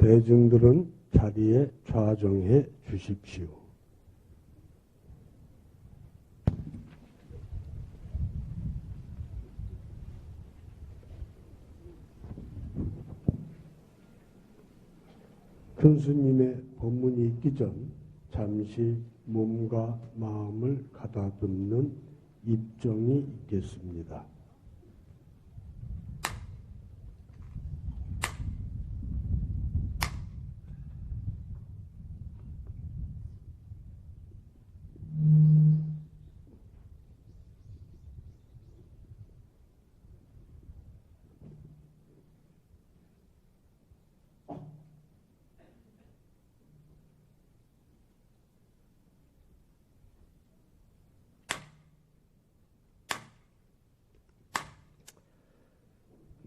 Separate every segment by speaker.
Speaker 1: 대중들은 자리에 좌정해 주십시오. 큰스님의 법문이 있기 전 잠시 몸과 마음을 가다듬는 입정이 있겠습니다.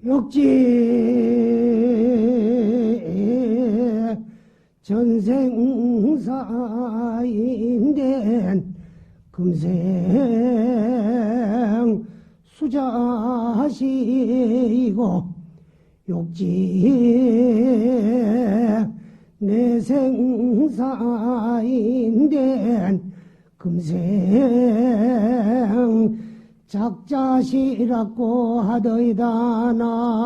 Speaker 2: 육지 전생사인된 금생 수자시고 육지 내생사인된 금생 작자시라고 하더이다. 나무아미타불.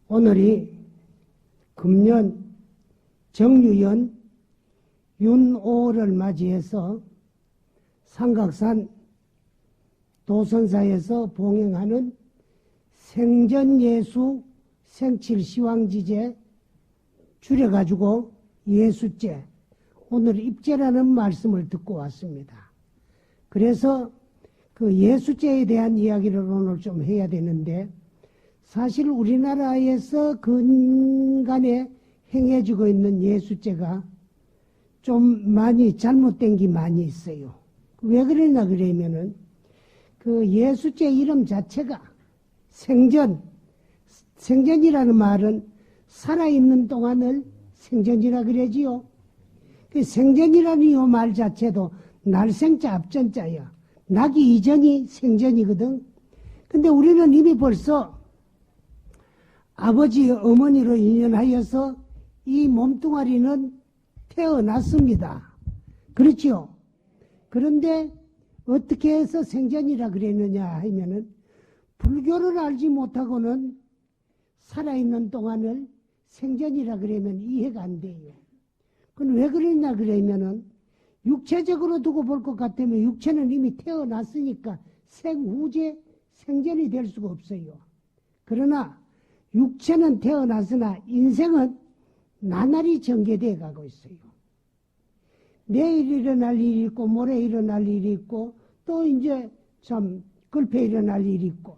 Speaker 2: 오늘이 금년 정유연 윤오를 맞이해서 삼각산 도선사에서 봉행하는 생전예수 생칠시황지제 줄여가지고 예수제, 오늘 입제라는 말씀을 듣고 왔습니다. 그래서 그 예수제에 대한 이야기를 오늘 좀 해야 되는데, 사실 우리나라에서 근간에 행해지고 있는 예수제가 좀 많이 잘못된 게 많이 있어요. 왜 그러냐 그러면은 그 예수제 이름 자체가 생전이라는 말은 살아있는 동안을 생전이라 그러지요. 그 생전이라는 이 말 자체도 날생자 앞전자야. 나기 이전이 생전이거든. 근데 우리는 이미 벌써 아버지 어머니로 인연하여서 이 몸뚱아리는 태어났습니다. 그렇지요? 그런데 어떻게 해서 생전이라 그랬느냐 하면은, 불교를 알지 못하고는 살아있는 동안을 생전이라 그러면 이해가 안 돼요. 그건 왜 그랬냐 그러면은, 육체적으로 두고 볼 것 같으면 육체는 이미 태어났으니까 생후제 생전이 될 수가 없어요. 그러나 육체는 태어났으나 인생은 나날이 전개되어 가고 있어요. 내일 일어날 일이 있고, 모레 일어날 일이 있고, 또 이제 참 글페 일어날 일이 있고.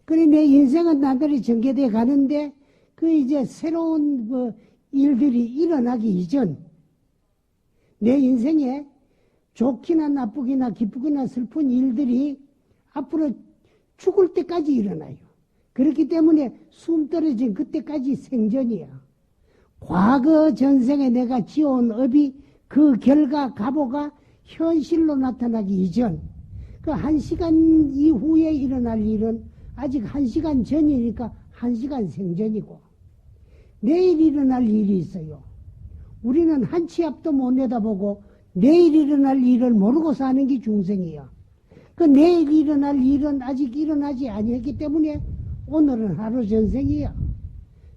Speaker 2: 그래, 내 인생은 나날이 전개되어 가는데, 그 이제 새로운 그 일들이 일어나기 이전, 내 인생에 좋기나 나쁘기나 기쁘기나 슬픈 일들이 앞으로 죽을 때까지 일어나요. 그렇기 때문에 숨 떨어진 그때까지 생전이야. 과거 전생에 내가 지어온 업이 그 결과 가보가 현실로 나타나기 이전, 그 1시간 이후에 일어날 일은 아직 1시간 전이니까 1시간 생전이고, 내일 일어날 일이 있어요. 우리는 한 치 앞도 못 내다보고 내일 일어날 일을 모르고 사는 게 중생이야. 그 내일 일어날 일은 아직 일어나지 아니었기 때문에 오늘은 하루 전생이야.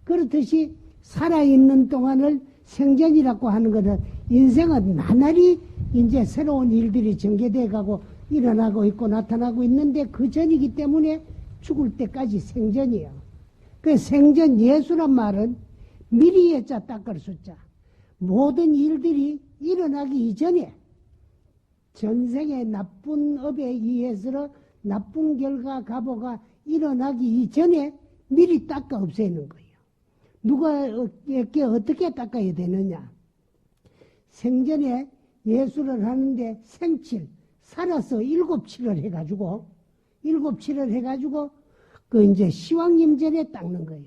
Speaker 2: 그렇듯이 살아있는 동안을 생전이라고 하는 것은, 인생은 나날이 이제 새로운 일들이 전개되어 가고 일어나고 있고 나타나고 있는데, 그 전이기 때문에 죽을 때까지 생전이야. 그 생전 예수란 말은 미리의 자 닦을 숫자. 모든 일들이 일어나기 이전에 전생의 나쁜 업에 의해서 나쁜 결과 가보가 일어나기 이전에 미리 닦아 없애는 거예요. 누가에게 어떻게 닦아야 되느냐? 생전에 예수를 하는데 생칠, 살아서 7칠을 해가지고 그 이제 시황임전에 닦는 거예요.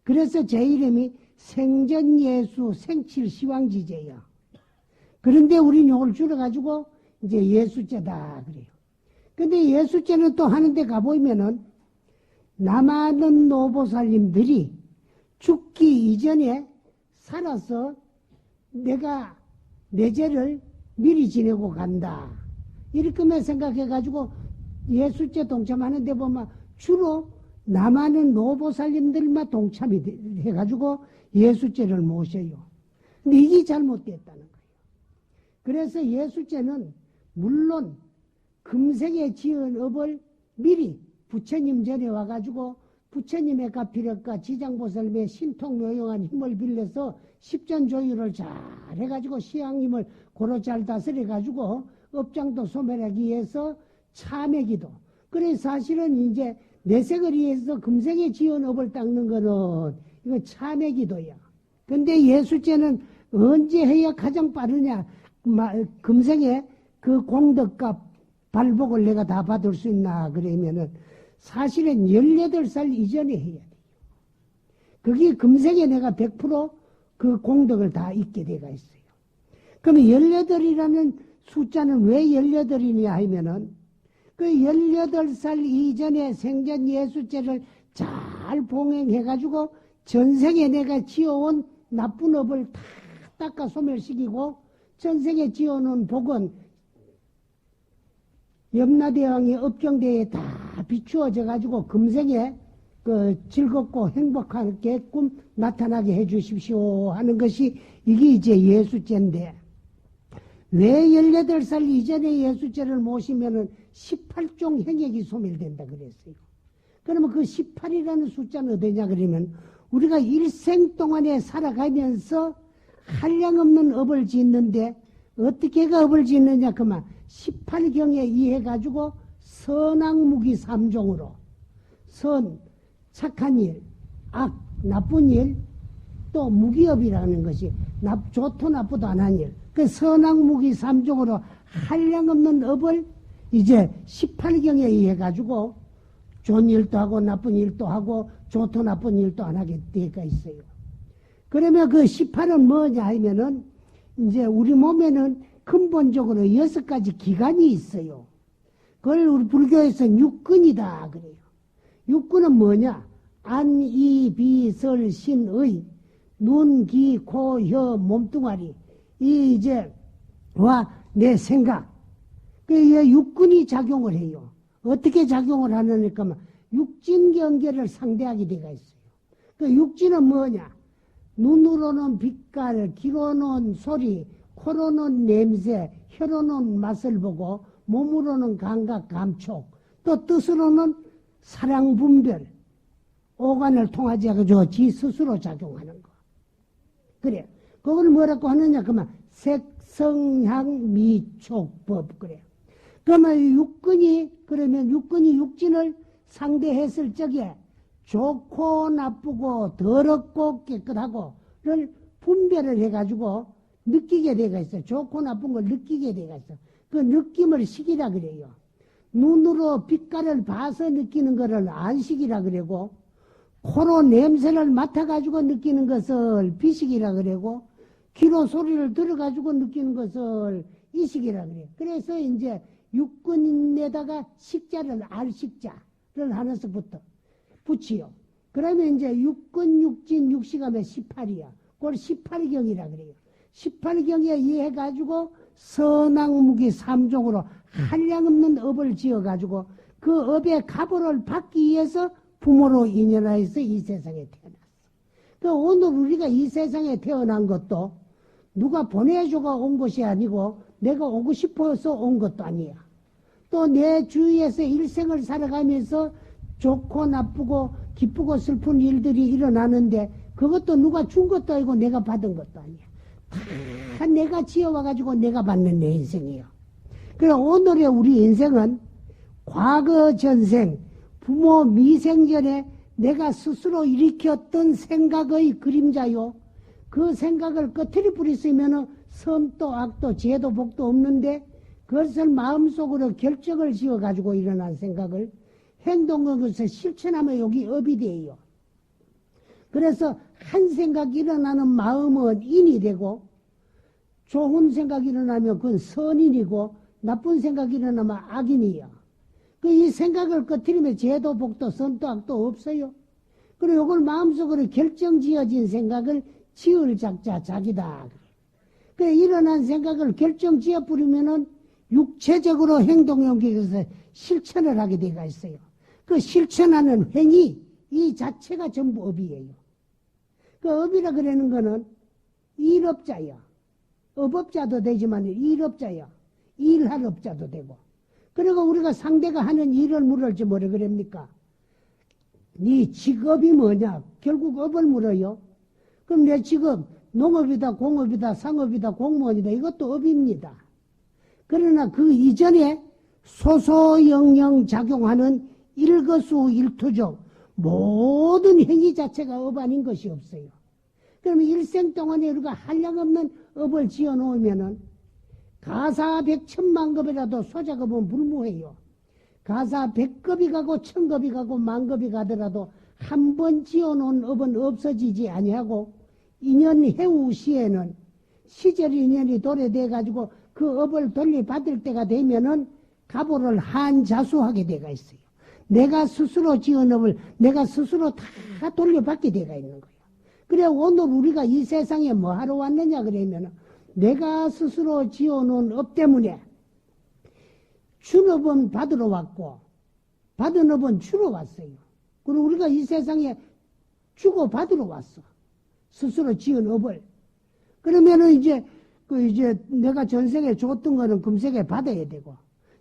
Speaker 2: 그래서 제 이름이 생전예수 생칠시황지제예요. 그런데 우리는 이걸 줄여가지고 이제 예수제다 그래요. 근데 예수제는 또 하는데 가보면은 남아는 노보살님들이 죽기 이전에 살아서 내가 내 죄를 미리 지내고 간다. 이렇게만 생각해가지고 예수제 동참하는데 보면 주로 남아는 노보살님들만 동참이 해가지고 예수제를 모셔요. 근데 이게 잘못됐다는 거예요. 그래서 예수제는 물론 금생에 지은 업을 미리 부처님 전에 와가지고 부처님의 가피력과 지장보살님의 신통묘용한 힘을 빌려서 십전조율을 잘 해가지고 시향님을 고로 잘 다스려가지고 업장도 소멸하기 위해서 참회기도. 그래서 사실은 이제 내색을 위해서 금생에 지은 업을 닦는 거는 이거 참회기도야. 근데 예수제는 언제 해야 가장 빠르냐? 금생에 그 공덕과 발복을 내가 다 받을 수 있나? 그러면은 사실은 18살 이전에 해야 돼요. 그게 금생에 내가 100% 공덕을 다 잊게 돼가 있어요. 그러면 18이라는 숫자는 왜 18이냐 하면은 그 18살 이전에 생전 예수죄를 잘 봉행해가지고 전생에 내가 지어온 나쁜 업을 다 닦아 소멸시키고 전생에 지어놓은 복은 염라대왕의 업경대에 다 비추어져가지고 금생에 즐겁고 행복하게끔 나타나게 해주십시오 하는 것이 이게 이제 예수죄인데 왜 18살 이전에 예수죄를 모시면은 18종 행역이 소멸된다 그랬어요. 그러면 그 18이라는 숫자는 어디냐 그러면 우리가 일생 동안에 살아가면서 한량없는 업을 짓는데 어떻게 업을 짓느냐 그만 18경에 의해가지고 선악무기 3종으로 선, 착한 일, 악, 나쁜 일, 또 무기업이라는 것이 좋도 나쁘도 안 한 일. 그 선악무기 3종으로 한량없는 업을 이제 18경에 의해가지고 좋은 일도 하고 나쁜 일도 하고 좋도 나쁜 일도 안 하게 되어 있어요. 그러면 그 18은 뭐냐 하면은 이제 우리 몸에는 근본적으로 6가지 기관이 있어요. 그걸 우리 불교에서는 육근이다 그래요. 육근은 뭐냐? 안, 이, 비, 설, 신, 의, 눈, 귀, 코, 혀, 몸뚱아리. 이 이제 내 생각. 그 육근이 작용을 해요. 어떻게 작용을 하느니까 육진경계를 상대하게 되어 있어요. 그 육진은 뭐냐? 눈으로는 빛깔, 귀로는 소리, 코로는 냄새, 혀로는 맛을 보고 몸으로는 감각, 감촉, 또 뜻으로는 사랑, 분별, 오간을 통하지 않고 지 스스로 작용하는 거. 그래. 그걸 뭐라고 하느냐? 그러면 색, 성, 향, 미, 촉, 법. 그래. 그러면 그러면 육근이 육진을 상대했을 적에 좋고 나쁘고 더럽고 깨끗하고를 분별을 해가지고 느끼게 되가 있어요. 좋고 나쁜 걸 느끼게 되가 있어요. 그 느낌을 식이라 그래요. 눈으로 빛깔을 봐서 느끼는 것을 안식이라 그러고 코로 냄새를 맡아가지고 느끼는 것을 비식이라 그러고 귀로 소리를 들어가지고 느끼는 것을 이식이라 그래요. 그래서 이제 육근에다가 식자를 알식자를 하나서부터 붙이요. 그러면 이제 육근, 육진, 육식하면 18이야. 그걸 18경이라 그래요. 18경에 의해가지고 선악무기 3종으로 한량없는 업을 지어가지고 그 업의 가보를 받기 위해서 부모로 인연하여서 이 세상에 태어났어. 그 오늘 우리가 이 세상에 태어난 것도 누가 보내줘가 온 것이 아니고 내가 오고 싶어서 온 것도 아니야. 또 내 주위에서 일생을 살아가면서 좋고 나쁘고 기쁘고 슬픈 일들이 일어나는데 그것도 누가 준 것도 아니고 내가 받은 것도 아니야. 다 내가 지어와가지고 내가 받는 내 인생이에요. 그래 오늘의 우리 인생은 과거 전생 부모 미생전에 내가 스스로 일으켰던 생각의 그림자요. 그 생각을 끝으로 뿌리쓰면 선도 악도 죄도 복도 없는데 그것을 마음속으로 결정을 지어가지고 일어난 생각을 행동한 것을 실천하면 여기 업이 돼요. 그래서 한 생각이 일어나는 마음은 인이 되고, 좋은 생각이 일어나면 그건 선인이고, 나쁜 생각이 일어나면 악인이요. 이 생각을 꺼트리면 죄도 복도 선도 악도 없어요. 그리고 이걸 마음속으로 결정지어진 생각을 지을 작자 자기다. 그래 일어난 생각을 결정지어 부리면은 육체적으로 행동 용기에서 실천을 하게 되가 있어요. 그 실천하는 행위 이 자체가 전부 업이에요. 그 업이라 그러는 거는 일업자요. 업업자도 되지만 일업자요. 일할 업자도 되고. 그리고 우리가 상대가 하는 일을 물을지 뭐라 그럽니까? 네 직업이 뭐냐? 결국 업을 물어요. 그럼 내 직업 농업이다, 공업이다, 상업이다, 공무원이다 이것도 업입니다. 그러나 그 이전에 소소영령 작용하는 일거수일투족 모든 행위 자체가 업 아닌 것이 없어요. 그러면 일생 동안에 우리가 한량없는 업을 지어놓으면은 가사 100,000,000급이라도 소작업은 불무해요. 가사 100급이 가고 1000급이 가고 만급이 가더라도 한 번 지어놓은 업은 없어지지 아니하고 인연 해후 시에는 시절 인연이 도래돼 가지고 그 업을 돌려받을 때가 되면은 가보를 한자수하게 돼가 있어요. 내가 스스로 지은 업을 내가 스스로 다 돌려받게 돼가 있는 거예요. 그래 오늘 우리가 이 세상에 뭐 하러 왔느냐 그러면은 내가 스스로 지어놓은 업 때문에 준 업은 받으러 왔고 받은 업은 주러 왔어요. 그리고 우리가 이 세상에 주고 받으러 왔어. 스스로 지은 업을. 그러면은 이제 내가 전생에 줬던 거는 금세에 받아야 되고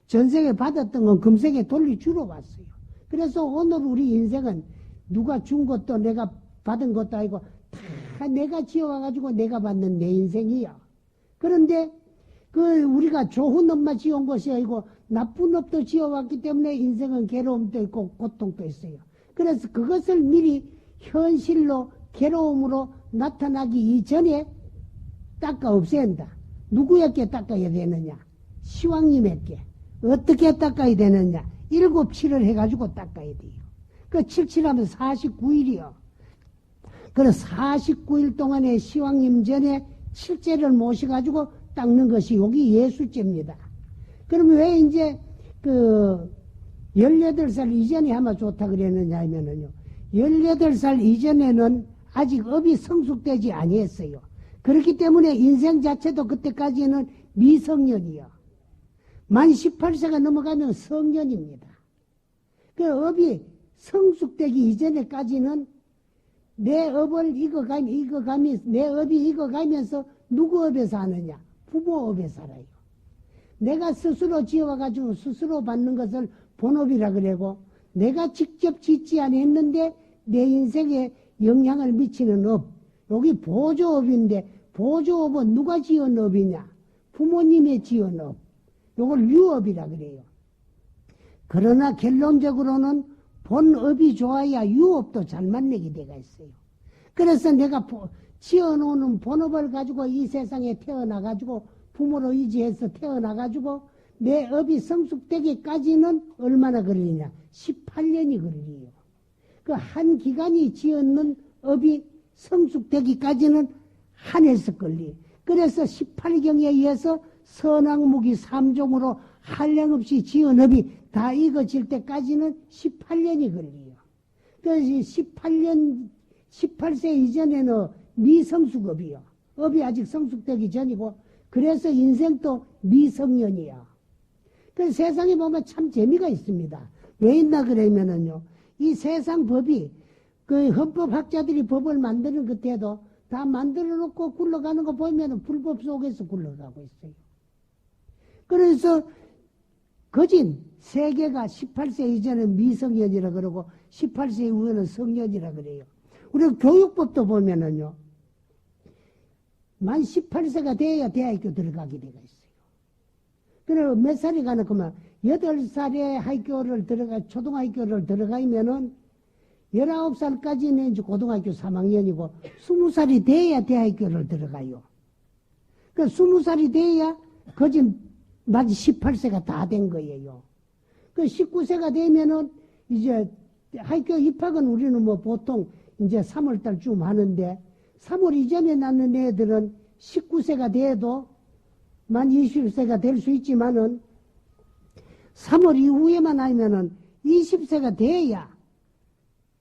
Speaker 2: 전생에 받았던 건 금세에 돌려주러 왔어요. 그래서 오늘 우리 인생은 누가 준 것도 내가 받은 것도 아니고 다 내가 지어와가지고 내가 받는 내 인생이야. 그런데 우리가 좋은 업만 지어온 것이 아니고 나쁜 업도 지어왔기 때문에 인생은 괴로움도 있고 고통도 있어요. 그래서 그것을 미리 현실로 괴로움으로 나타나기 이전에 닦아 없앤다. 누구에게 닦아야 되느냐? 시왕님에게. 어떻게 닦아야 되느냐? 7, 7을 해가지고 닦아야 돼요. 그 77하면 49일이요. 그래서 49일 동안에 시왕님 전에 7제를 모셔가지고 닦는 것이 여기 예수제입니다. 그러면 왜 이제 18살 이전에 하면 좋다 그랬느냐 하면은요. 18살 이전에는 아직 업이 성숙되지 아니했어요. 그렇기 때문에 인생 자체도 그때까지는 미성년이요. 만 18세가 넘어가면 성년입니다. 그 업이 성숙되기 이전에까지는 내 업을 내 업이 익어가면서 누구 업에 사느냐? 부모 업에 살아요. 내가 스스로 지어와가지고 스스로 받는 것을 본업이라 그러고 내가 직접 짓지 않았는데 내 인생에 영향을 미치는 업. 여기 보조업인데 보조업은 누가 지은 업이냐? 부모님의 지은 업. 요걸 유업이라 그래요. 그러나 결론적으로는 본업이 좋아야 유업도 잘 만나게 돼가 있어요. 그래서 내가 지어놓는 본업을 가지고 이 세상에 태어나가지고 부모로 의지해서 태어나가지고 내 업이 성숙되기까지는 얼마나 걸리냐? 18년이 걸려요. 그 한 기간이 지었는 업이 성숙되기까지는 한 해서 걸리. 그래서 18경에 의해서 선악무기 3종으로 한량없이 지은 업이 다 익어질 때까지는 18년이 걸려요. 그래서 18세 이전에는 미성숙업이요. 업이 아직 성숙되기 전이고, 그래서 인생도 미성년이야. 그래서 세상에 보면 참 재미가 있습니다. 왜 있나 그러면은요, 이 세상 법이, 헌법학자들이 법을 만드는 것에도 다 만들어 놓고 굴러가는 거 보면은 불법 속에서 굴러가고 있어요. 그래서 거진 세계가 18세 이전은 미성년이라 그러고 18세 이후에는 성년이라 그래요. 우리 교육법도 보면은요, 만 18세가 돼야 대학교 들어가게 되어 있어요. 그래서 몇 살이 가는 거면 8살에 초등학교를 들어가면은 19살까지는 이제 고등학교 3학년이고 20살이 돼야 대학교를 들어가요. 그 20살이 돼야 거진 마치 18세가 다 된 거예요. 그 19세가 되면은 이제 학교 입학은 우리는 뭐 보통 이제 3월달쯤 하는데 3월 이전에 낳는 애들은 19세가 돼도 만 20세가 될 수 있지만은 3월 이후에만 하면은 20세가 돼야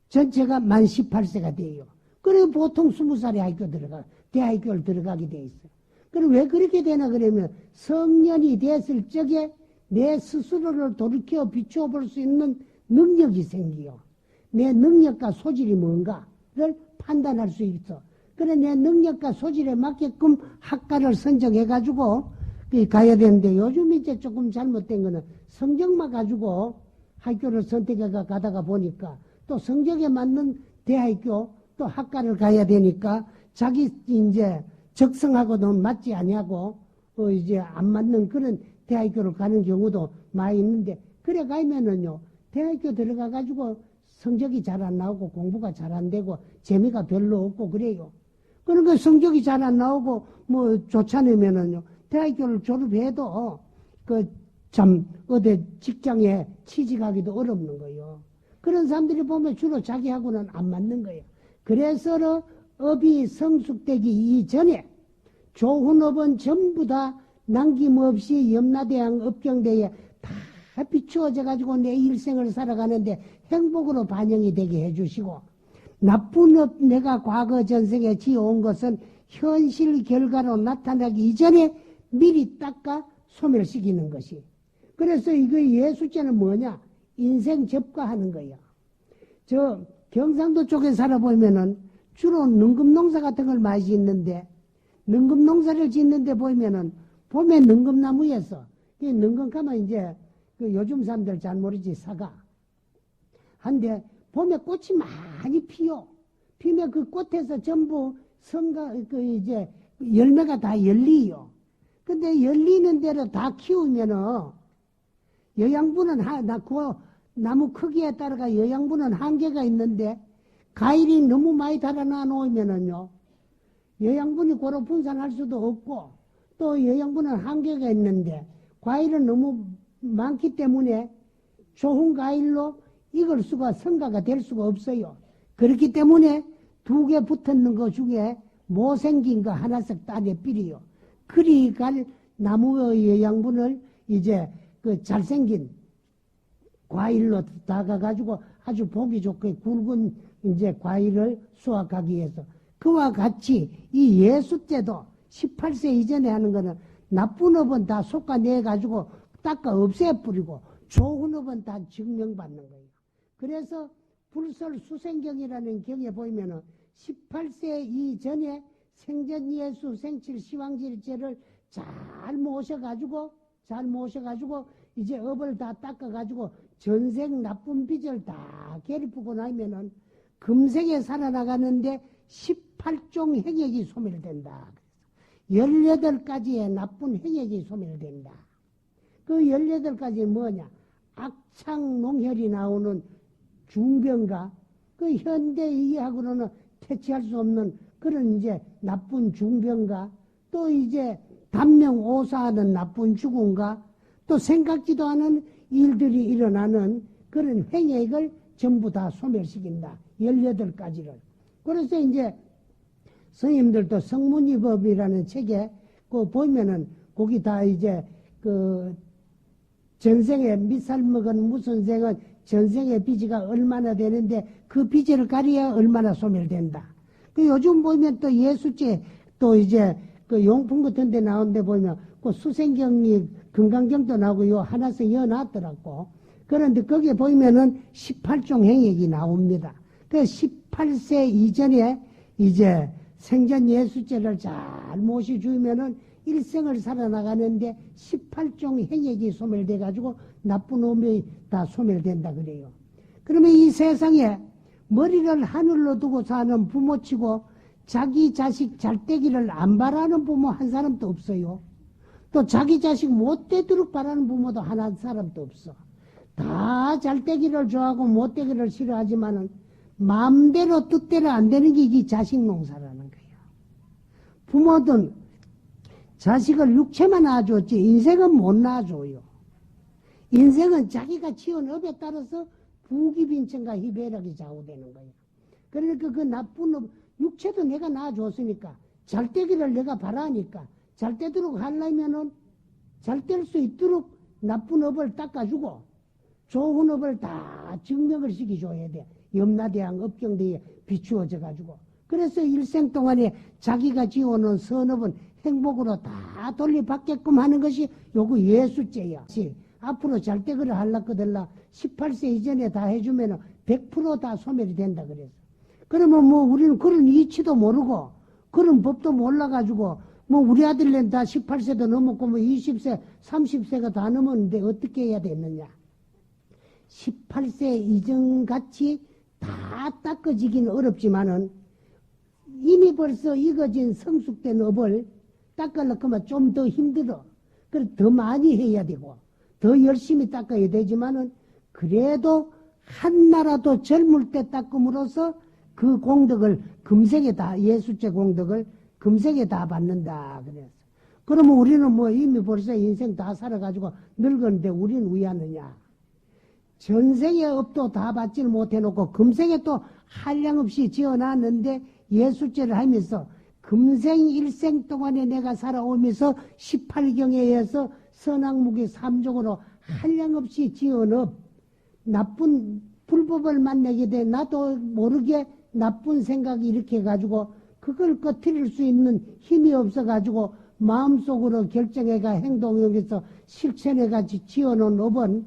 Speaker 2: 전체가 만 18세가 돼요. 그리고 보통 20살에 대학교를 들어가게 돼 있어요. 그럼 왜 그렇게 되나 그러면 성년이 됐을 적에 내 스스로를 돌이켜 비추어 볼 수 있는 능력이 생기요. 내 능력과 소질이 뭔가를 판단할 수 있어. 그래 내 능력과 소질에 맞게끔 학과를 선정해가지고 가야 되는데 요즘 이제 조금 잘못된 거는 성적만 가지고 학교를 선택해 가다가 보니까 또 성적에 맞는 대학교 또 학과를 가야 되니까 자기 이제 적성하고도 맞지 아니하고 이제 안 맞는 그런 대학교를 가는 경우도 많이 있는데 그래 가면은요 대학교 들어가 가지고 성적이 잘 안 나오고 공부가 잘 안 되고 재미가 별로 없고 그래요. 그러니까 성적이 잘 안 나오고 뭐 좋지 않으면은요 대학교를 졸업해도 참 어디 직장에 취직하기도 어렵는 거예요. 그런 사람들이 보면 주로 자기하고는 안 맞는 거예요. 그래서 업이 성숙되기 이전에 좋은 업은 전부 다 남김없이 염라대왕 업경대에 다 비추어져 가지고 내 일생을 살아가는데 행복으로 반영이 되게 해주시고 나쁜 업 내가 과거 전생에 지어온 것은 현실 결과로 나타나기 이전에 미리 닦아 소멸시키는 것이. 그래서 이거 예수죄는 뭐냐? 인생 접과하는 거예요. 저 경상도 쪽에 살아보면은 주로 능금농사 같은 걸 많이 짓는데 능금농사를 짓는데 보면은 봄에 능금나무에서 능금가면 이제 요즘 사람들 잘 모르지 사과 한데 봄에 꽃이 많이 피요. 피면 그 꽃에서 전부 이제 열매가 다 열리요. 근데 열리는 대로 다 키우면은 영양분은 그 나무 크기에 따라가 영양분은 한계가 있는데 과일이 너무 많이 달아나 놓으면은요 영양분이 고루 분산할 수도 없고 또 영양분은 한계가 있는데 과일은 너무 많기 때문에 좋은 과일로 익을 수가 성과가 될 수가 없어요. 그렇기 때문에 두 개 붙었는 것 중에 못생긴 거 하나씩 따내 삐리요. 그리 갈 나무의 영양분을 이제 잘생긴 과일로 다가가지고 아주 보기 좋게 굵은 이제 과일을 수확하기 위해서 그와 같이 이 예수 때도 18세 이전에 하는 거는 나쁜 업은 다 솎아내가지고 닦아 없애버리고 좋은 업은 다 증명받는 거예요. 그래서 불설수생경이라는 경에 보면은 18세 이전에 생전 예수 생칠 시황질죄를 잘 모셔가지고 이제 업을 다 닦아가지고 전생 나쁜 빚을 다 게리쁘고 나면은 금생에 살아나가는데 18종 행역이 소멸된다. 18가지의 나쁜 행역이 소멸된다. 그 18가지 뭐냐? 악창농혈이 나오는 중병과 그 현대 이해하고는 퇴치할 수 없는 그런 이제 나쁜 중병과 또 이제 단명오사하는 나쁜 죽음과 또 생각지도 않은 일들이 일어나는 그런 행역을 전부 다 소멸시킨다. 18가지를. 그래서 이제 스님들도 성문이법이라는 책에 보면은 거기 다 이제 전생에 밑살 먹은 무슨 생은 전생의 빚이가 얼마나 되는데 그 빚을 가려야 얼마나 소멸된다. 요즘 보면 또 예수죄 또 이제 용품 같은 데 나오는데 보면 수생경이 건강경도 나오고 요 하나씩 여놨더라고. 그런데 거기에 보면은 18종 행역이 나옵니다. 18세 이전에 이제 생전 예수죄를 잘 모셔주면은 일생을 살아나가는데 18종 행역이 소멸돼가지고 나쁜 놈이 다 소멸된다 그래요. 그러면 이 세상에 머리를 하늘로 두고 사는 부모치고 자기 자식 잘되기를 안 바라는 부모 한 사람도 없어요. 또 자기 자식 못되도록 바라는 부모도 한 사람도 없어. 다 잘되기를 좋아하고 못되기를 싫어하지만은 마음대로 뜻대로 안 되는 게 이 자식 농사라는 거예요. 부모든 자식을 육체만 낳아줬지 인생은 못 낳아줘요. 인생은 자기가 지은 업에 따라서 부귀빈천과 희배락이 좌우되는 거예요. 그러니까 그 나쁜 업, 육체도 내가 낳아줬으니까, 잘 되기를 내가 바라니까, 잘 되도록 하려면은, 잘 될 수 있도록 나쁜 업을 닦아주고, 좋은 업을 다 증명을 시켜줘야 돼. 염라대왕 업경대에 비추어져 가지고. 그래서 일생 동안에 자기가 지어놓은 선업은 행복으로 다 돌려받게끔 하는 것이 요거 예수죄야. 앞으로 잘 되기를 하려거들라 18세 이전에 다 해주면 100%다 소멸이 된다 그래서. 그러면 뭐 우리는 그런 이치도 모르고 그런 법도 몰라가지고 뭐 우리 아들은 다 18세도 넘었고 뭐 20세, 30세가 다 넘었는데 어떻게 해야 되느냐. 18세 이전같이 다 닦아지기는 어렵지만은 이미 벌써 익어진 성숙된 업을 닦으려고 하면 좀 더 힘들어. 그래서 더 많이 해야 되고 더 열심히 닦아야 되지만은 그래도 한나라도 젊을 때 닦음으로써 그 공덕을 금생에 다 예수죄 공덕을 금생에 다 받는다 그래서. 그러면 우리는 뭐 이미 벌써 인생 다 살아가지고 늙었는데 우리는 왜 하느냐. 전생의 업도 다 받지를 못해놓고 금생에 또 한량없이 지어놨는데 예수죄를 하면서 금생 일생 동안에 내가 살아오면서 18경에 의해서 선악무기 3종으로 한량없이 지어놓은 나쁜 불법을 만나게 돼 나도 모르게 나쁜 생각이 이렇게 해가지고 그걸 꺼트릴 수 있는 힘이 없어가지고 마음속으로 결정해가 행동해서 실천해가 지어놓은 업은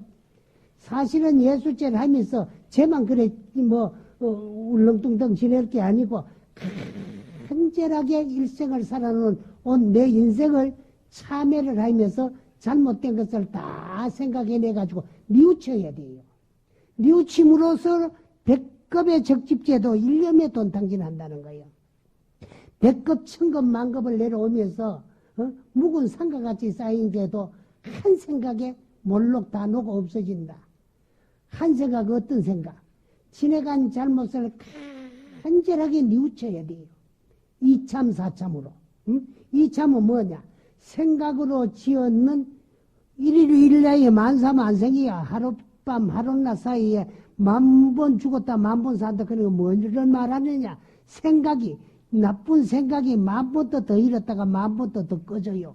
Speaker 2: 사실은 예수죄를 하면서 쟤만 그래 울렁뚱땅 지낼 게 아니고 간절하게 일생을 살아놓은 온 내 인생을 참회를 하면서 잘못된 것을 다 생각해내가지고 뉘우쳐야 돼요. 뉘우침으로써 100급의 적집제도 1년에 돈탕진한다는 거예요. 100급, 1000급, 만급을 내려오면서 묵은 산과같이 쌓인데도 한 생각에 몰록 다 녹아 없어진다. 한 생각 어떤 생각? 지내간 잘못을 간절하게 뉘우쳐야 돼요. 이참 사참으로. 이참은 뭐냐? 생각으로 지었는 일일이 일야에 만사만생이야. 하룻밤 하룻낮 사이에 10,000번 죽었다 10,000번 산다. 그러니까 뭔 말하느냐? 생각이 나쁜 생각이 10,000번 더 일었다가 10,000번 더 꺼져요.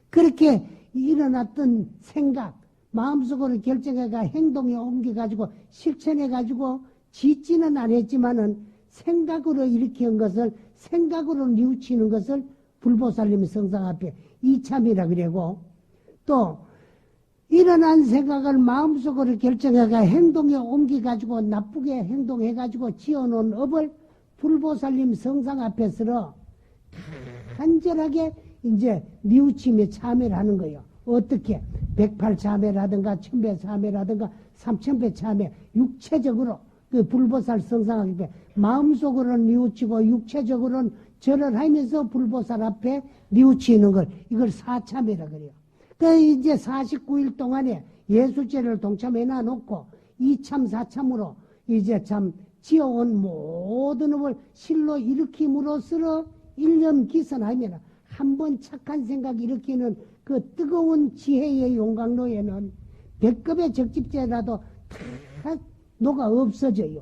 Speaker 2: 그렇게 일어났던 생각 마음속으로 결정해가 행동에 옮겨가지고 실천해가지고 짓지는 않았지만은 생각으로 일으킨 것을 생각으로 뉘우치는 것을 불보살님의 성상 앞에 이참이라 그러고 또 일어난 생각을 마음속으로 결정해가 행동에 옮겨가지고 나쁘게 행동해가지고 지어놓은 업을 불보살님 성상 앞에서 간절하게 이제 뉘우치며 참회를 하는 거예요. 어떻게? 108 참회라든가 1000배 참회라든가 3000배 참회 육체적으로 그 불보살 성상 앞에 마음속으로는 뉘우치고 육체적으로는 절을 하면서 불보살 앞에 뉘우치는 걸 이걸 사참회라 그래요. 그 이제 49일 동안에 예수죄를 동참해놔 놓고 이참 사참으로 이제 참 지어온 모든 업을 실로 일으킴으로써 일념 기선하면 한 번 착한 생각 일으키는 그 뜨거운 지혜의 용광로에는 100급의 적집죄라도 다 녹아 없어져요.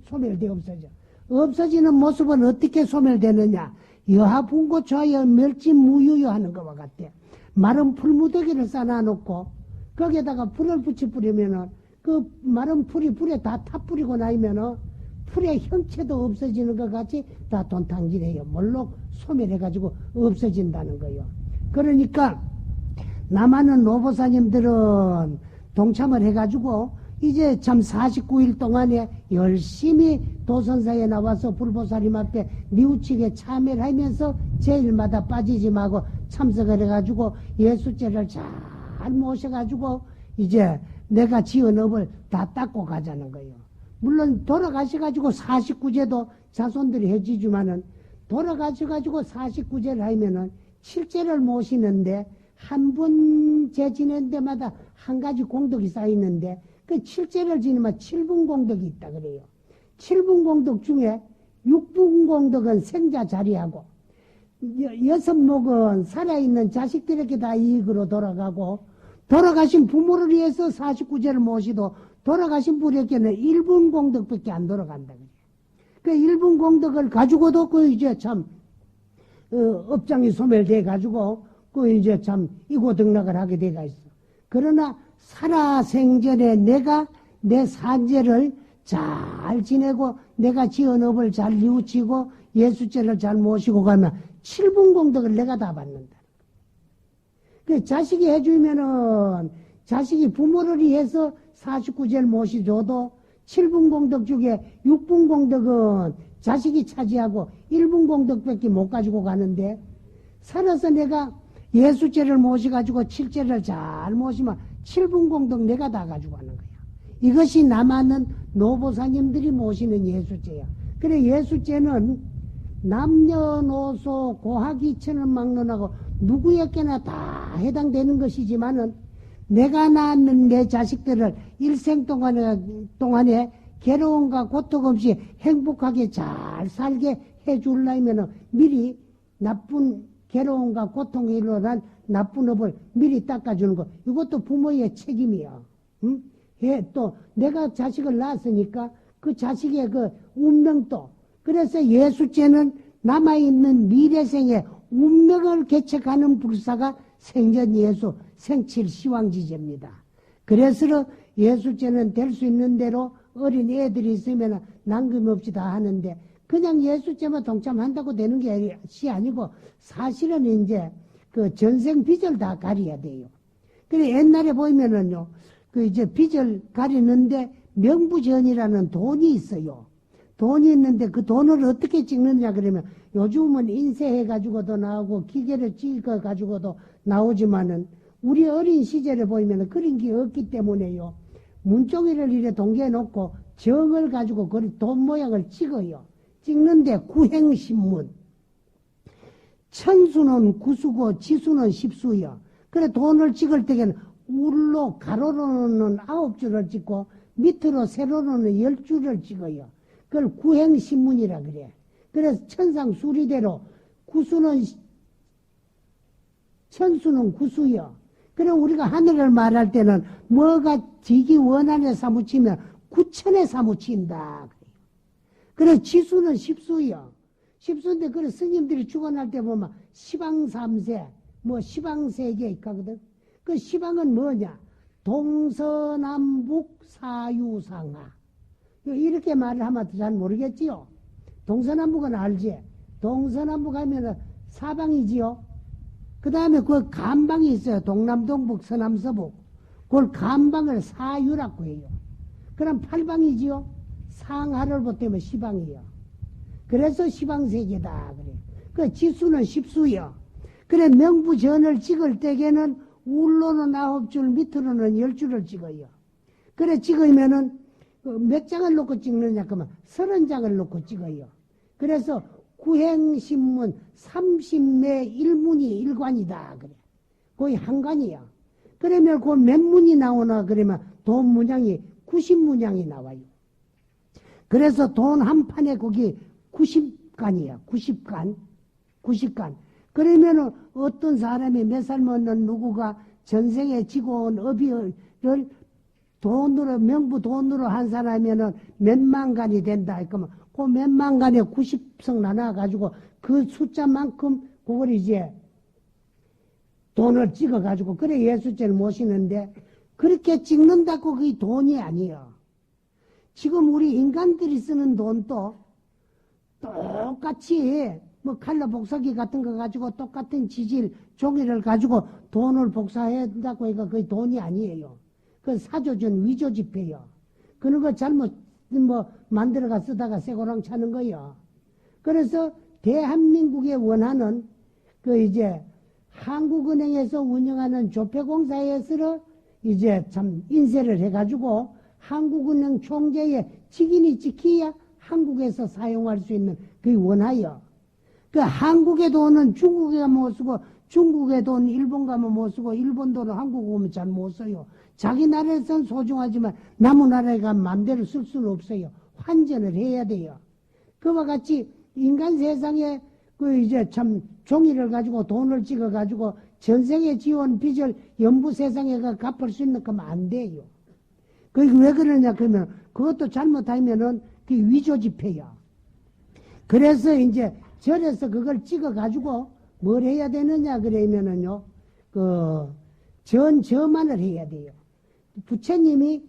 Speaker 2: 소멸되어 없어져. 없어지는 모습은 어떻게 소멸되느냐? 여하분고 좌여 멸진무유유 하는 것과 같아. 마른 풀무더기를 쌓아놓고 거기에다가 불을 붙여뿌리면은 그 마른 풀이 불에 다 타뿌리고 나면은 풀의 형체도 없어지는 것 같이 다 돈탕질해요. 몰록 소멸해가지고 없어진다는 거예요. 그러니까 남하는 노보사님들은 동참을 해가지고 이제 참 49일 동안에 열심히 도선사에 나와서 불보살님 앞에 뉘우치게 참회를 하면서 제일마다 빠지지 말고 참석을 해가지고 예수죄를 잘 모셔가지고 이제 내가 지은 업을 다 닦고 가자는 거예요. 물론 돌아가셔가지고 49제도 자손들이 해주지만은 돌아가셔가지고 49제를 하면은 7제를 모시는데 한 번 제 지낸 데마다 한 가지 공덕이 쌓이는데 그 7제를 지내면 7분 공덕이 있다 그래요. 7분 공덕 중에 6분 공덕은 생자 자리하고 6목은 살아있는 자식들에게 다 이익으로 돌아가고 돌아가신 부모를 위해서 49제를 모시도 돌아가신 분에게는 1분 공덕밖에 안 돌아간다 그래요. 그 일분 공덕을 가지고도 그 이제 참, 업장이 소멸돼 가지고 그 이제 참 이고등락을 하게 돼가 있어. 그러나 살아생전에 내가 내 산재를 잘 지내고 내가 지은 업을 잘 뉘우치고 예수죄를 잘 모시고 가면 7분 공덕을 내가 다 받는다. 그 자식이 해주면은 자식이 부모를 위해서 49제를 모시줘도 7분 공덕 중에 6분 공덕은 자식이 차지하고 1분 공덕밖에 못 가지고 가는데 살아서 내가 예수죄를 모셔가지고 7제를 잘 모시면 7분 공덕 내가 다 가지고 가는 거야. 이것이 남아는 노보사님들이 모시는 예수죄야. 그래 예수죄는 남녀노소 고학이천은 막론하고 누구에게나 다 해당되는 것이지만은 내가 낳는 내 자식들을 일생 동안에 괴로움과 고통 없이 행복하게 잘 살게 해주려면 미리 나쁜 괴로움과 고통에 일어난 나쁜 업을 미리 닦아주는 것. 이것도 부모의 책임이야. 응? 또 내가 자식을 낳았으니까 그 자식의 그 운명도. 그래서 예수죄는 남아있는 미래생의 운명을 개척하는 불사가 생전 예수 생칠 시황지제입니다. 그래서 예수죄는 될 수 있는 대로 어린 애들이 있으면 남김없이 다 하는데 그냥 예수죄만 동참한다고 되는 것이 아니고 사실은 이제 그 전생 빚을 다 가려야 돼요. 그래 옛날에 보면은요, 그 이제 빚을 가리는데 명부전이라는 돈이 있어요. 돈이 있는데 그 돈을 어떻게 찍느냐 그러면 요즘은 인쇄해가지고도 나오고 기계를 찍어가지고도 나오지만은 우리 어린 시절에 보면은 그런 게 없기 때문에요. 문종이를 이래 동계해 놓고 정을 가지고 그 돈 모양을 찍어요. 찍는데 구행신문. 천수는 구수고 지수는 십수요. 그래 돈을 찍을 때에는 울로 가로로는 9줄을 찍고 밑으로 세로로는 10줄을 찍어요. 그걸 구행신문이라 그래. 그래서 천상 수리대로 천수는 구수요. 그래 우리가 하늘을 말할 때는 뭐가 지기 원한에 사무치면 구천에 사무친다. 그래 지수는 십수요. 십수인데 그래 스님들이 죽어날 때 보면 시방삼세 뭐 시방세계 있거든. 그 시방은 뭐냐? 동서남북 사유상하. 이렇게 말을 하면 잘 모르겠지요. 동서남북은 알지. 동서남북 하면은 사방이지요. 그 다음에 그 간방이 있어요. 동남동북 서남서북. 그걸 간방을 사유라고 해요. 그럼 팔방이지요. 상하를 보태면 시방이요. 그래서 시방세계다 그래. 그 지수는 십수요. 그래 명부전을 찍을 때에는 울로는 9줄 밑으로는 10줄을 찍어요. 그래 찍으면은 몇 장을 놓고 찍느냐 그러면 30장을 놓고 찍어요. 그래서 구행신문 30매 1문이 1관이다 그래. 거의 한 관이야. 그러면 그 몇 문이 나오나 그러면 돈 문양이 90문양이 나와요. 그래서 돈 한 판에 거기 90간이야. 90간. 그러면은 어떤 사람이 몇 살 먹는 누구가 전생에 지고 온 업이를 돈으로, 명부 돈으로 한 사람이면은 몇만 간이 된다. 그러면 그 몇만 간에 90성 나눠가지고 그 숫자만큼 그걸 이제 돈을 찍어가지고 그래 예수죄를 모시는데 그렇게 찍는다고 그게 돈이 아니에요. 지금 우리 인간들이 쓰는 돈도 똑같이 뭐 칼라 복사기 같은 거 가지고 똑같은 지질 종이를 가지고 돈을 복사한다고 해가 그게 돈이 아니에요. 그 사조준 위조지폐요. 그런 거 잘못 뭐 만들어가 쓰다가 쇠고랑 차는 거요. 그래서 대한민국의 원하는 그 이제 한국은행에서 운영하는 조폐공사에서 이제 참 인쇄를 해가지고 한국은행 총재의 직인이 지켜야 한국에서 사용할 수 있는 그 원하여. 그 한국의 돈은 중국에 가면 못 쓰고 중국의 돈 일본 가면 못 쓰고 일본 돈은 한국 오면 잘 못 써요. 자기 나라에서는 소중하지만 남의 나라에 가면 마음대로 쓸 수는 없어요. 환전을 해야 돼요. 그와 같이 인간 세상에 그 이제 참 종이를 가지고 돈을 찍어 가지고 전생에 지원 빚을 연부 세상에 가 갚을 수 있는 거면 안 돼요. 그게 왜 그러냐 그러면 그것도 잘못하면은 그 위조지폐야. 그래서 이제 절에서 그걸 찍어가지고 뭘 해야 되느냐 그러면은요, 저만을 해야 돼요. 부처님이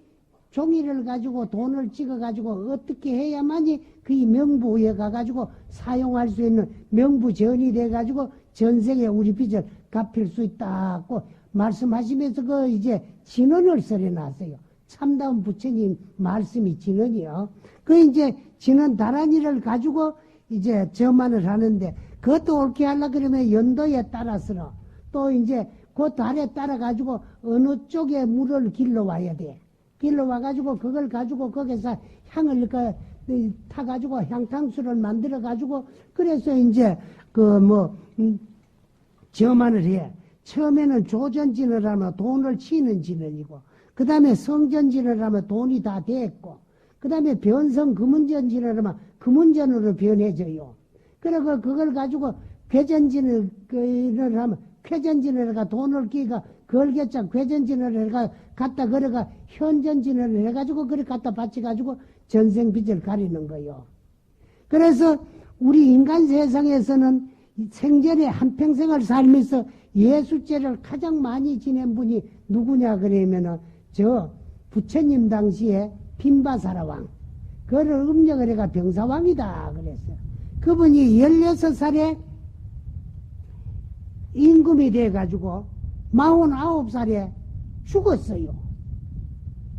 Speaker 2: 종이를 가지고 돈을 찍어가지고 어떻게 해야만이 그 명부에 가가지고 사용할 수 있는 명부전이 돼가지고 전생에 우리 빚을 갚을 수 있다고 말씀하시면서 그 이제 진언을 써내놨어요. 참다운 부처님 말씀이 진언이요. 그 이제 진언 다란이를 가지고 이제 저만을 하는데 그것도 옳게 하려 그러면 연도에 따라서는 또 이제 그 달에 따라 가지고 어느 쪽에 물을 길러와야 돼. 길러와가지고 그걸 가지고 거기서 향을 타가지고 향탕수를 만들어가지고 그래서 이제 저만을 해. 처음에는 조전진을 하면 돈을 치는 진언이고 그 다음에 성전진을 하면 돈이 다 됐고 그 다음에 변성 금은전진을 하면 금은전으로 변해져요. 그리고 그걸 가지고 괴전진을 하면 쾌전진을 해가 돈을 끼가 걸개짝 괴전진을 해가 갖다 걸어가 현전진을 해가지고 그래 갖다 바쳐가지고 전생빚을 가리는 거요. 그래서 우리 인간 세상에서는 생전에 한평생을 살면서 예수죄를 가장 많이 지낸 분이 누구냐 그러면은 저 부처님 당시에 빈바사라왕 그를 음력을 해가 병사왕이다 그랬어요. 그분이 16살에 임금이 돼가지고 49살에 죽었어요.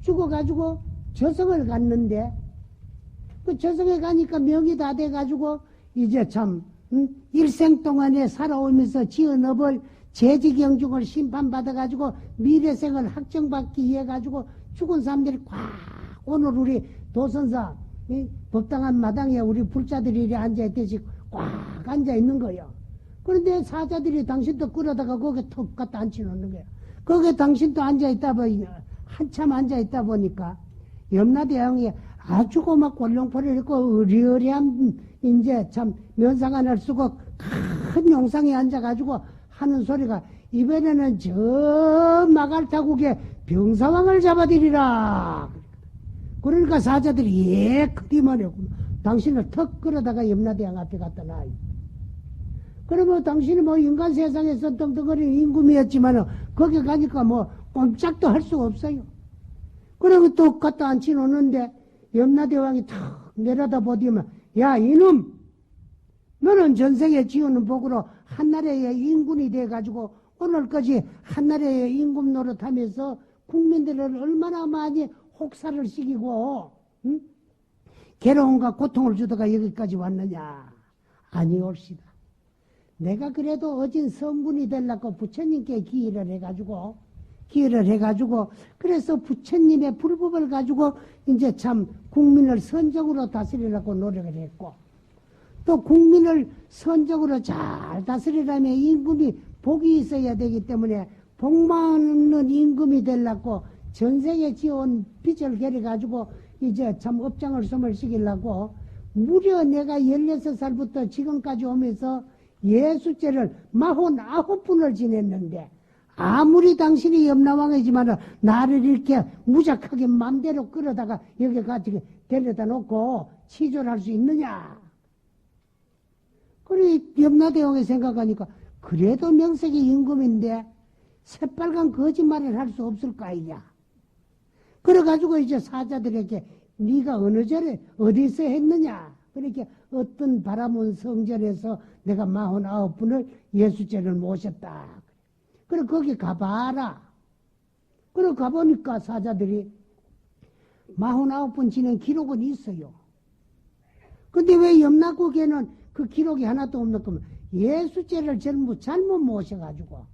Speaker 2: 죽어가지고 저승을 갔는데 그 저승에 가니까 명이 다 돼가지고 이제 참 일생 동안에 살아오면서 지은 업을 재직영중을 심판받아가지고 미래생을 확정받기 위해 가지고 죽은 사람들이 꽉 오늘 우리 도선사 법당한 마당에 우리 불자들이 이렇게 앉아있듯이 꽉 앉아있는 거예요. 그런데 사자들이 당신도 끌어다가 거기에 턱 갖다 앉혀놓는 거예요. 거기에 당신도 앉아있다 보니 한참 앉아있다 보니까 염라대왕이 아주 고막 골룡포를 입고 의리의리한 이제 참 면상안을 쓰고 큰 용상에 앉아가지고 하는 소리가 이번에는 저 마갈타국에 병사왕을 잡아들이라. 그러니까 사자들이 예 그리만 당신을 턱 끌어다가 염라대왕 앞에 갖다 놔. 그러면 당신이 뭐 인간 세상에서 떵떵거리는 임금이었지만은 거기 가니까 뭐 꼼짝도 할 수가 없어요. 그리고 또 갖다 앉혀놓는데 염라대왕이 탁 내려다 보더면 야 이놈 너는 전생에 지어놓은 복으로 한나라의 임금이 돼가지고 오늘까지 한나라의 임금 노릇하면서 국민들을 얼마나 많이 혹사를 시키고 응? 괴로움과 고통을 주다가 여기까지 왔느냐. 아니올시다. 내가 그래도 어진 성분이 되려고 부처님께 기회를 해가지고 그래서 부처님의 불법을 가지고 이제 참 국민을 선정으로 다스리려고 노력을 했고 또 국민을 선정으로 잘 다스리려면 임금이 복이 있어야 되기 때문에 복 많은 임금이 되려고 전생에 지어온 빚을 계려가지고 이제 참 업장을 소멸시키려고 무려 내가 16살부터 지금까지 오면서 예수죄를 49분을 지냈는데 아무리 당신이 염라왕이지만 나를 이렇게 무작하게 맘대로 끌어다가 여기 가지고 데려다 놓고 치졸할 수 있느냐. 그래 염라대왕이 생각하니까 그래도 명색이 임금인데 새빨간 거짓말을 할 수 없을 거 아니냐. 그래가지고 이제 사자들에게 네가 어느 절에 어디서 했느냐. 그렇게 어떤 바라문 성전에서 내가 49분을 예수죄를 모셨다. 그래 거기 가봐라. 그래 가보니까 사자들이 49분 지낸 기록은 있어요. 근데 왜 염라국에는 그 기록이 하나도 없는 거면 예수죄를 잘못 모셔가지고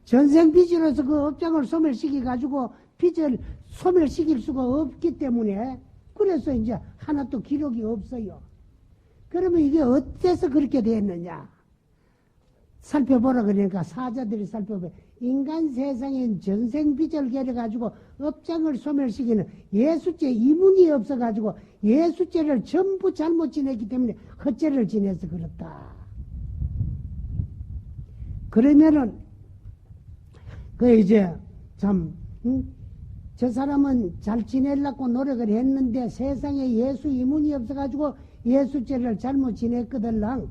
Speaker 2: 전생 빚으로서 그 업장을 소멸시켜가지고 빚을 소멸시킬 수가 없기 때문에 그래서 이제 하나도 기록이 없어요. 그러면 이게 어째서 그렇게 됐느냐? 살펴보라 그러니까 사자들이 살펴보면 인간 세상엔 전생 빚을 계려가지고 업장을 소멸시키는 예수죄 이문이 없어가지고 예수죄를 전부 잘못 지냈기 때문에 헛죄를 지내서 그렇다. 그러면은 그 이제 참 저 사람은 잘 지내려고 노력을 했는데 세상에 예수 이문이 없어가지고 예수죄를 잘못 지냈거들랑.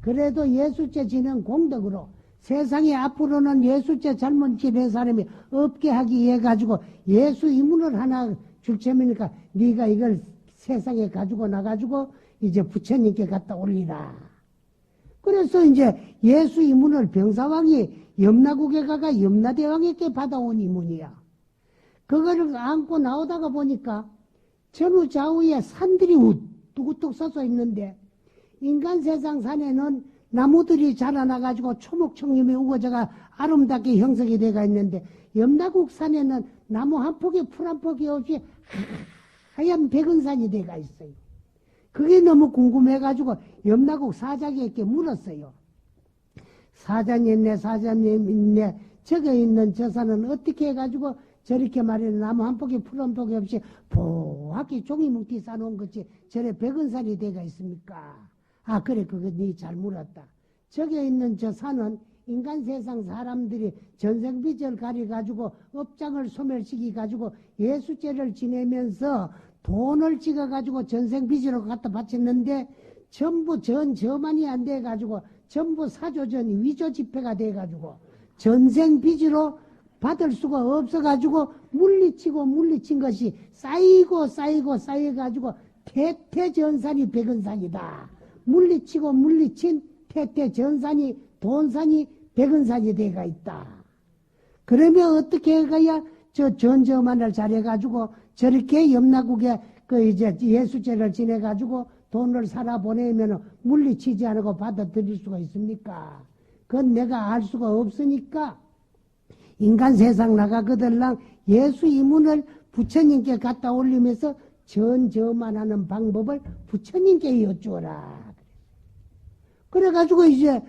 Speaker 2: 그래도 예수죄 지낸 공덕으로 세상에 앞으로는 예수죄 잘못 지낸 사람이 없게 하기 위해 가지고 예수 이문을 하나 줄 테니까 네가 이걸 세상에 가지고 나가지고 이제 부처님께 갖다 올리라. 그래서 이제 예수 이문을 병사왕이 염라국에 가가 염라대왕에게 받아온 이문이야. 그거를 안고 나오다가 보니까 전후 좌우에 산들이 우뚝우뚝 솟아 있는데 인간 세상 산에는 나무들이 자라나가지고 초목청림이 우거져가 아름답게 형성이 돼가 있는데 염라국 산에는 나무 한 폭이 풀 한 폭이 없이 하얀 백은산이 돼가 있어요. 그게 너무 궁금해가지고 염라국 사자에게 물었어요. 사자님, 사자님, 저기 있는 저 산은 어떻게 해가지고 저렇게 말이야 나무 한 폭이 풀 한 폭이 없이 보하게 종이 뭉티 싸놓은 것이 저래 백은산이 돼가 있습니까? 아 그래 그거 네 잘 물었다. 저기 있는 저 산은 인간 세상 사람들이 전생비절 가려가지고 업장을 소멸시키가지고 예수죄를 지내면서 돈을 찍어가지고 전생비절로 갖다 바쳤는데 전부 저만이 안 돼가지고 전부 사조전이 위조지폐가 돼가지고 전생비절로 받을 수가 없어가지고 물리친 것이 쌓여가지고 태태전산이 백은산이다. 물리친 태태전산이 돈산이 백은산이 돼가 있다. 그러면 어떻게 해가야 저 전저만을 잘해가지고 저렇게 염라국에 그 이제 예수죄를 지내가지고 돈을 살아 보내면 물리치지 않고 받아들일 수가 있습니까? 그건 내가 알 수가 없으니까 인간 세상 나가거들랑 예수 이문을 부처님께 갖다 올리면서 전저만 하는 방법을 부처님께 여쭈어라. 그래가지고 이제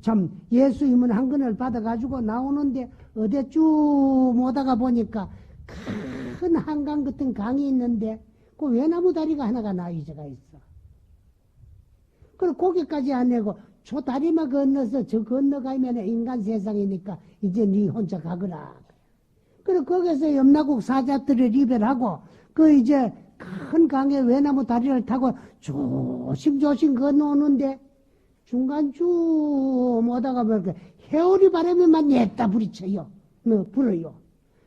Speaker 2: 참 예수 이문 한 권을 받아가지고 나오는데 어디 쭉 오다가 보니까 큰 한강 같은 강이 있는데 그 외나무 다리가 하나가 나이제가 있어. 그리고 거기까지 안 내고 저 다리만 건너서 저 건너가면 인간 세상이니까 이제 네 혼자 가거라. 그리고 거기서 염라국 사자들을 이별하고 그 이제 큰 강에 외나무 다리를 타고 조심조심 건너오는데 중간 쭉 오다가 보니까 해오리 바람에만 냈다 부딪혀요. 불어요.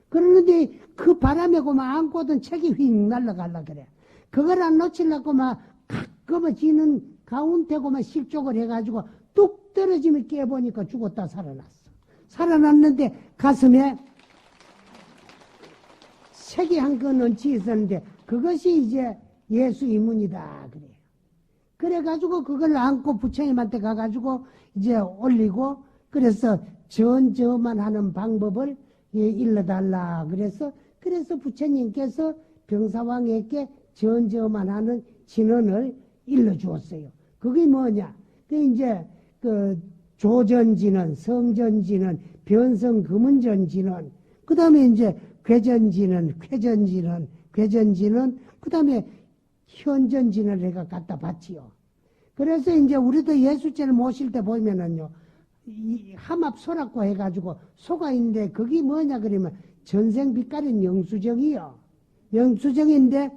Speaker 2: 그러는데 그 바람에 그만 안고던 책이 휙 날아갈라 그래. 그걸 안 놓치려고 막 가끔은 지는 가운데고만 실족을 해가지고 뚝 떨어지면 깨보니까 죽었다 살아났어. 살아났는데 가슴에 책이 한 권은 지었었는데 그것이 이제 예수 이문이다 그래요. 그래가지고 그걸 안고 부처님한테 가가지고 이제 올리고 그래서 전저만 하는 방법을 일러달라 그래서 부처님께서 병사왕에게 전저만 하는 진언을 일러주었어요. 그게 뭐냐? 그 이제 그 조전진언, 성전진언, 변성금은전진언, 그 다음에 이제 괴전진언, 그 다음에 현전진언을 내가 갖다 봤지요. 그래서 이제 우리도 예수죄를 모실 때 보면은요, 함합소라고 해가지고 소가 있는데 그게 뭐냐 그러면 전생빛깔인 영수정이요. 영수정인데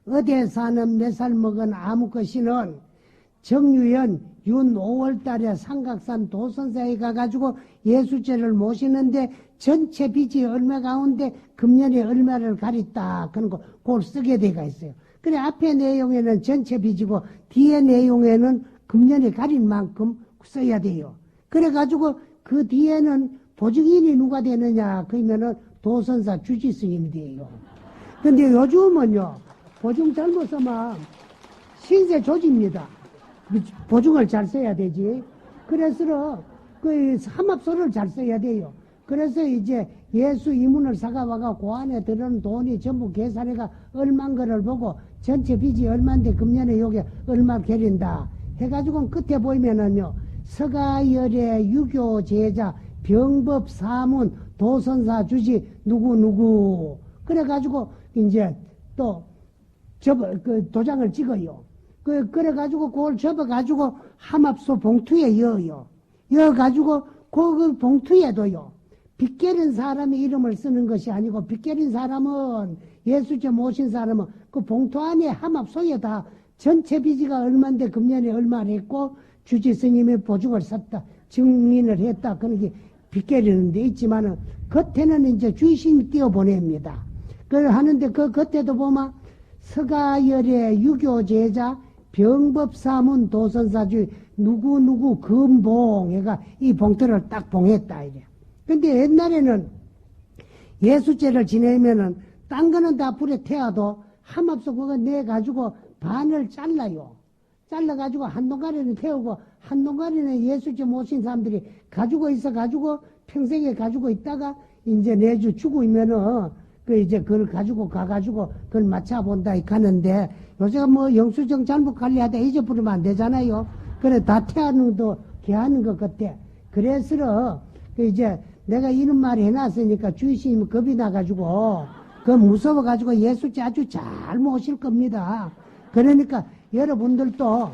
Speaker 2: 어디에 사는 몇 살 먹은 아무 것이는 정유연 윤 5월달에 삼각산 도선사에 가가지고 예수죄를 모시는데 전체 빚이 얼마 가운데 금년에 얼마를 가렸다 그런 거 그걸 쓰게 돼가 있어요. 그래 앞에 내용에는 전체 빚이고 뒤에 내용에는 금년에 가린 만큼 써야 돼요. 그래가지고 그 뒤에는 보증인이 누가 되느냐 그러면은 도선사 주지스님이 돼요. 근데 요즘은요 보증 잘못 쓰면 신세 조지입니다. 보증을 잘 써야 되지. 그래서 그 삼합소를 잘 써야 돼요. 그래서 이제 예수 이문을 사가와가 그 안에 들어오는 돈이 전부 계산해가 얼만 거를 보고 전체 빚이 얼만데 금년에 요게 얼마 계린다 해가지고 끝에 보이면은요 서가열의 유교 제자 병법 사문 도선사 주지 누구 그래가지고 이제 또 그 도장을 찍어요. 그래가지고 그걸 접어가지고 함합소 봉투에 여어요. 여어가지고 그 봉투에도요 빚게는 사람의 이름을 쓰는 것이 아니고 빚게는 사람은 예수께 모신 사람은 그 봉투 안에 함합소에 다 전체 빚이가 얼마인데 금년에 얼마를 했고 주지 스님의 보증을 샀다 증민을 했다 그런 게 빚게리는 데 있지만은 겉에는 이제 주의심이 띄어보냅니다. 그걸 하는데 그 겉에도 보면 서가열의 유교제자 병법사문 도선사주의 누구누구 금봉 얘가 이 봉투를 딱 봉했다 이래. 근데 옛날에는 예수죄를 지내면은 딴 거는 다 불에 태워도 함합소 그거 내가지고 반을 잘라요. 잘라가지고 한 동가리는 태우고 한 동가리는 예수죄 모신 사람들이 가지고 있어가지고 평생에 가지고 있다가 이제 내주 주고 있면은 그 이제 그걸 가지고 가가지고 그걸 맞춰본다 이 가는데 요새가 뭐 영수증 잘못 관리하다 잊어버리면 안 되잖아요. 그래 다 태하는 것도 개하는 것 같아. 그래서 그 이제 내가 이런 말 해놨으니까 주의스님이 겁이 나가지고 그 무서워가지고 예수죄 아주 잘 모실 겁니다. 그러니까 여러분들도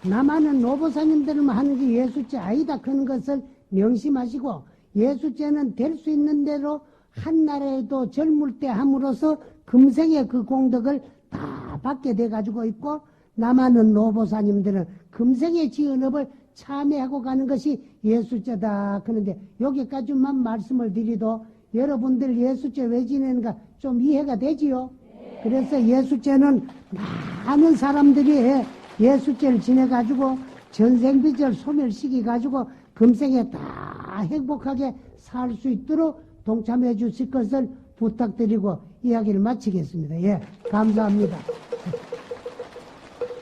Speaker 2: 나만은 노보사님들만 하는 게 예수죄 아니다 그런 것을 명심하시고 예수죄는 될 수 있는 대로 한나라에도 젊을 때 함으로써 금생의 그 공덕을 다 받게 돼가지고 있고 남아는 노보사님들은 금생의 지은업을 참여하고 가는 것이 예수죄다. 그런데 여기까지만 말씀을 드리도 여러분들 예수죄 왜 지내는가 좀 이해가 되지요? 그래서 예수죄는 많은 사람들이 예수죄를 지내가지고 전생빚을 소멸시켜가지고 금생에 다 행복하게 살 수 있도록 동참해 주실 것을 부탁드리고 이야기를 마치겠습니다. 예, 감사합니다.